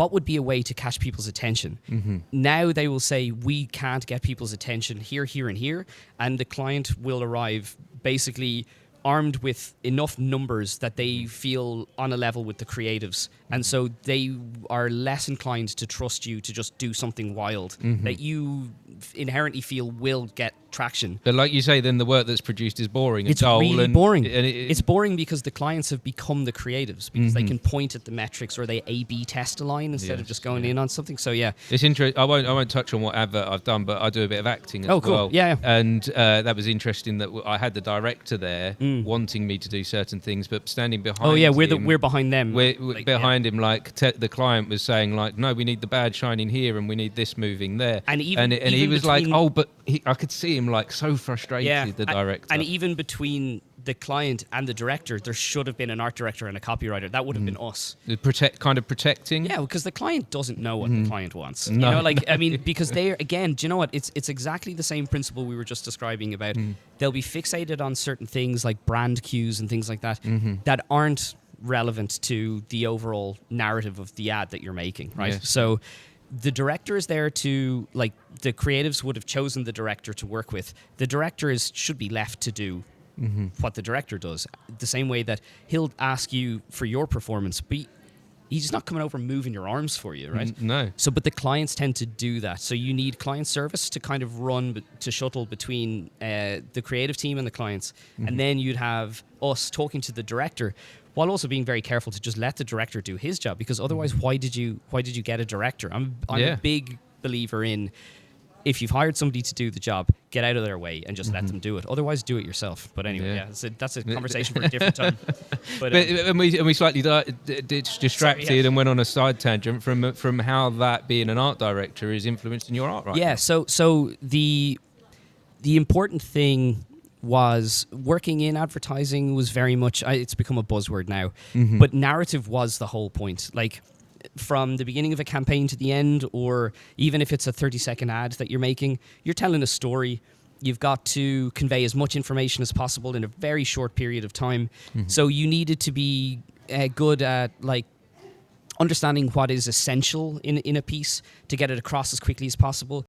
what would be a way to catch people's attention? Now they will say, we can't get people's attention here, here, and here. And the client will arrive basically armed with enough numbers that they feel on a level with the creatives. And so they are less inclined to trust you to just do something wild that you inherently feel will get traction. But like you say, then the work that's produced is boring and It's dull. really and boring. It's boring because the clients have become the creatives because they can point at the metrics, or they A/B test a line instead of just going in on something. So yeah, It's interesting. I won't touch on what advert I've done, but I do a bit of acting as well. Oh, cool. Yeah. And that was interesting that I had the director there wanting me to do certain things, but standing behind. Oh yeah, him, we're behind them. We're Like, behind him, like the client was saying, like, no, we need the bad shining here, and we need this moving there. And even he even was like, between- oh, but I could see him like so frustrated. The a- director. And even between the client and the director, there should have been an art director and a copywriter. That would have been us. Protecting. Yeah, because the client doesn't know what the client wants. No. You know, like, I mean, because they again, do you know what? It's exactly the same principle we were just describing about. They'll be fixated on certain things like brand cues and things like that that aren't relevant to the overall narrative of the ad that you're making, right? Yes. So the director is there to, like, the creatives would have chosen the director to work with. The director should be left to do what the director does. The same way that he'll ask you for your performance, but he's not coming over and moving your arms for you, right? No. So, but the clients tend to do that. So you need client service to kind of run, to shuttle between the creative team and the clients. And then you'd have us talking to the director, while also being very careful to just let the director do his job, because otherwise, why did you get a director? I'm Yeah. a big believer in, if you've hired somebody to do the job, get out of their way and just let them do it. Otherwise, do it yourself. But anyway, Yeah. that's a conversation for a different time. But, And we slightly distracted Sorry, yeah. and went on a side tangent from how that being an art director is influencing your art right yeah. now. So the important thing was, working in advertising was very much, it's become a buzzword now, but narrative was the whole point. Like, from the beginning of a campaign to the end, or even if it's a 30-second ad that you're making, you're telling a story. You've got to convey as much information as possible in a very short period of time. So you needed to be good at, like, understanding what is essential in a piece to get it across as quickly as possible.